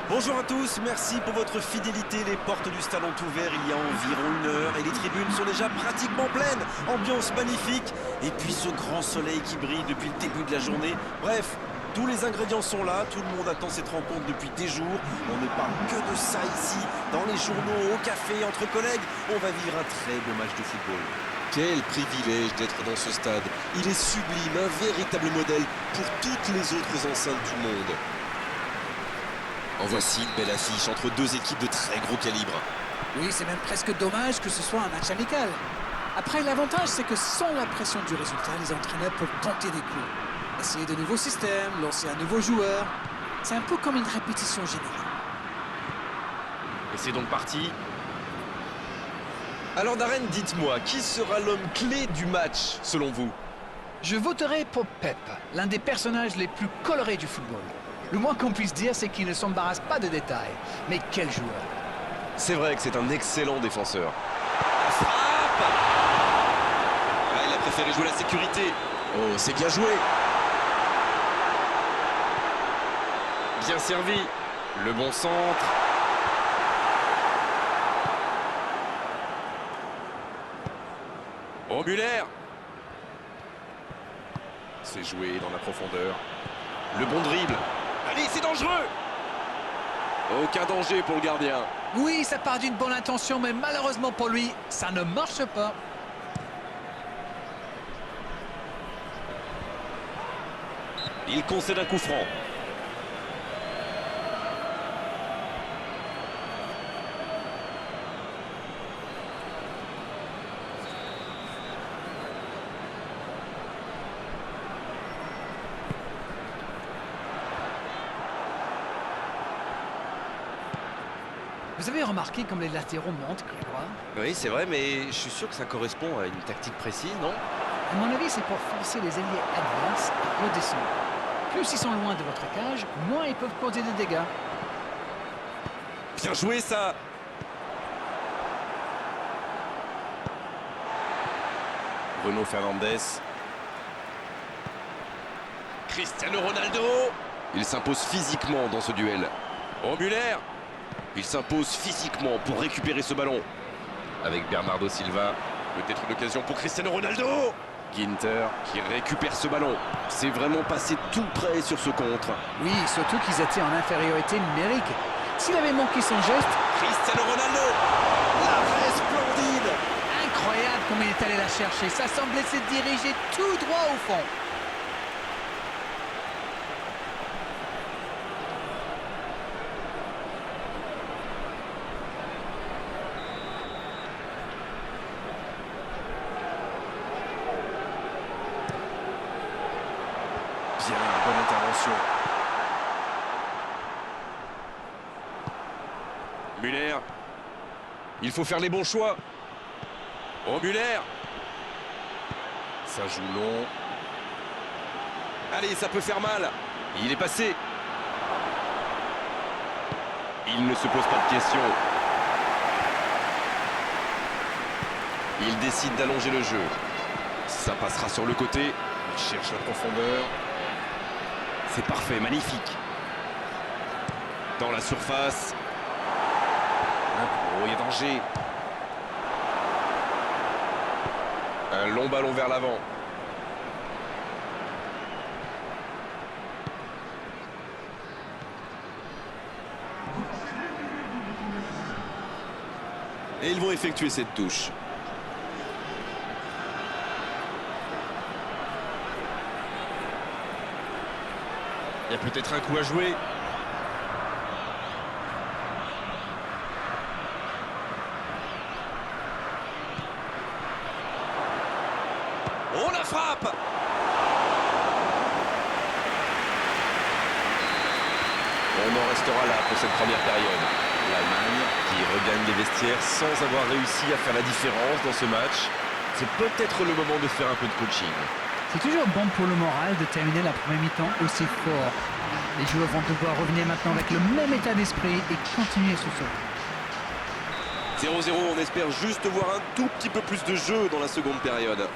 Bonjour à tous, merci pour votre fidélité. Les portes du stade ont ouvert il y a environ 1 heure et les tribunes sont déjà pratiquement pleines. Ambiance magnifique et puis ce grand soleil qui brille depuis le début de la journée. Bref, tous les ingrédients sont là, tout le monde attend cette rencontre depuis des jours. On ne parle que de ça ici, dans les journaux, au café, entre collègues. On va vivre un très beau match de football. Quel privilège d'être dans ce stade. Il est sublime, un véritable modèle pour toutes les autres enceintes du monde. En voici une belle affiche entre deux équipes de très gros calibre. Oui, c'est même presque dommage que ce soit un match amical. Après, l'avantage, c'est que sans la pression du résultat, les entraîneurs peuvent tenter des coups. Essayer de nouveaux systèmes, lancer un nouveau joueur. C'est un peu comme une répétition générale. Et c'est donc parti. Alors Darren, dites-moi, qui sera l'homme clé du match, selon vous? Je voterai pour Pep, l'un des personnages les plus colorés du football. Le moins qu'on puisse dire, c'est qu'il ne s'embarrasse pas de détails. Mais quel joueur! C'est vrai que c'est un excellent défenseur. La frappe! Là, il a préféré jouer la sécurité. Oh, c'est bien joué. Bien servi. Le bon centre. Oh, Müller! C'est joué dans la profondeur. Le bon dribble. Allez, c'est dangereux! Aucun danger pour le gardien. Oui, ça part d'une bonne intention, mais malheureusement pour lui, ça ne marche pas. Il concède un coup franc. Vous avez remarqué comme les latéraux montent, Grégoire? Oui, c'est vrai, mais je suis sûr que ça correspond à une tactique précise, non? À mon avis, c'est pour forcer les alliés adverses à redescendre. Plus ils sont loin de votre cage, moins ils peuvent causer des dégâts. Bien joué, ça! Bruno Fernandes. Cristiano Ronaldo! Il s'impose physiquement dans ce duel. Oh, Müller! Il s'impose physiquement pour récupérer ce ballon. Avec Bernardo Silva. Peut-être une occasion pour Cristiano Ronaldo! Ginter qui récupère ce ballon. C'est vraiment passé tout près sur ce contre. Oui, surtout qu'ils étaient en infériorité numérique. S'il avait manqué son geste... Cristiano Ronaldo! L'arrêt splendide! Incroyable comme il est allé la chercher. Ça semblait se diriger tout droit au fond. Bien, bonne intervention. Müller. Il faut faire les bons choix. Oh, Müller. Ça joue long. Allez, ça peut faire mal. Il est passé. Il ne se pose pas de questions. Il décide d'allonger le jeu. Ça passera sur le côté. Il cherche la profondeur. C'est parfait, magnifique. Dans la surface. Oh, il y a danger. Un long ballon vers l'avant. Et ils vont effectuer cette touche. Il y a peut-être un coup à jouer. Oh, la frappe! On en restera là pour cette première période. L'Allemagne qui regagne les vestiaires sans avoir réussi à faire la différence dans ce match. C'est peut-être le moment de faire un peu de coaching. C'est toujours bon pour le moral de terminer la première mi-temps aussi fort. Les joueurs vont devoir revenir maintenant avec le même état d'esprit et continuer sur ce. 0-0, on espère juste voir un tout petit peu plus de jeu dans la seconde période.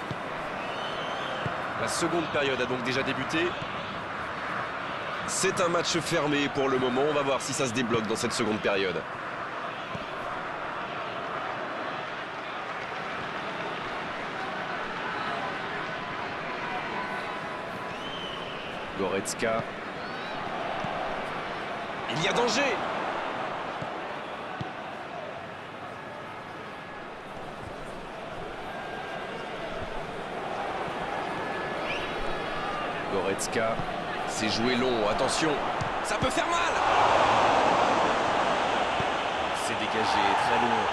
La seconde période a donc déjà débuté. C'est un match fermé pour le moment. On va voir si ça se débloque dans cette seconde période. Goretzka. Il y a danger. Goretzka. C'est joué long, attention. Ça peut faire mal. C'est dégagé, très loin.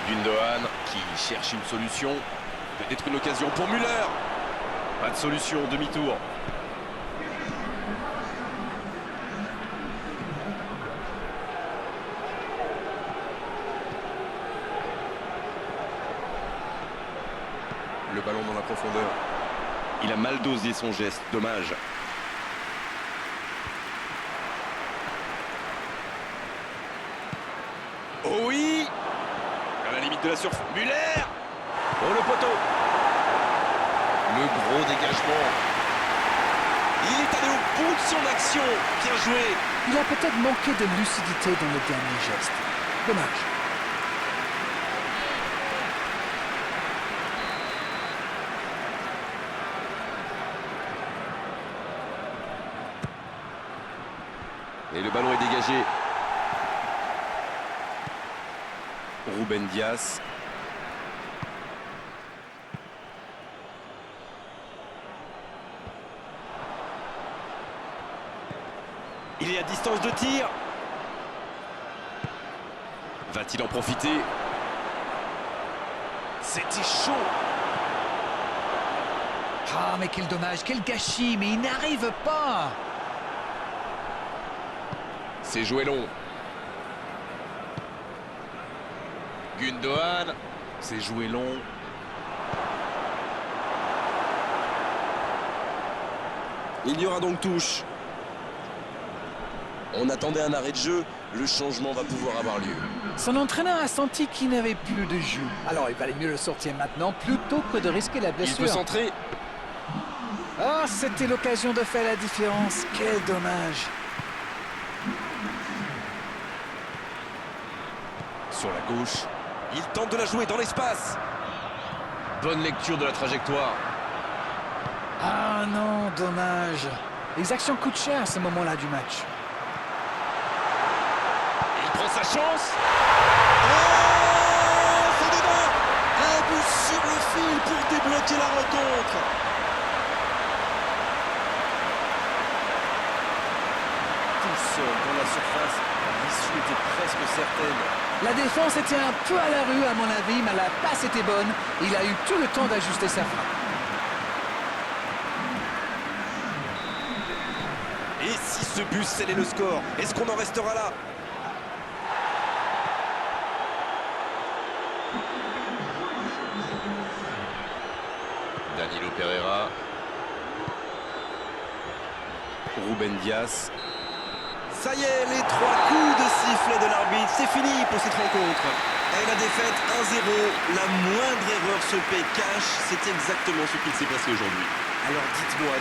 Gundogan qui cherche une solution. Peut-être une occasion pour Müller. Pas de solution, demi-tour. Le ballon dans la profondeur. Il a mal dosé son geste, dommage. Oh oui! À la limite de la surface. Müller! Oh le poteau! Le gros dégagement. Il est allé au bout de son action. Bien joué. Il a peut-être manqué de lucidité dans le dernier geste. Dommage. Et le ballon est dégagé. Ruben Dias. Il est à distance de tir. Va-t-il en profiter? C'était chaud. Ah, mais quel dommage, quel gâchis, mais il n'arrive pas. C'est joué long. Gundogan. C'est joué long. Il y aura donc touche. On attendait un arrêt de jeu. Le changement va pouvoir avoir lieu. Son entraîneur a senti qu'il n'avait plus de jus. Alors il valait mieux le sortir maintenant plutôt que de risquer la Il blessure. peut centrer. Ah, c'était l'occasion de faire la différence. Quel dommage. Sur la gauche. Il tente de la jouer dans l'espace. Bonne lecture de la trajectoire. Ah non, dommage. Les actions coûtent cher à ce moment-là du match. Il prend sa chance. Oh, c'est dedans. Un but sur le fil pour débloquer la rencontre. Tout seul dans la surface, l'issue était presque certaine. La défense était un peu à la rue à mon avis, mais la passe était bonne. Il a eu tout le temps d'ajuster sa frappe. Et si ce but scellait le score, est-ce qu'on en restera là? Danilo Pereira. Ruben Dias. Ça y est, les 3 coups de sifflet de l'arbitre, c'est fini pour cette rencontre. Et la défaite 1-0, la moindre erreur se paie cash, c'est exactement ce qu'il s'est passé aujourd'hui. Alors dites-moi,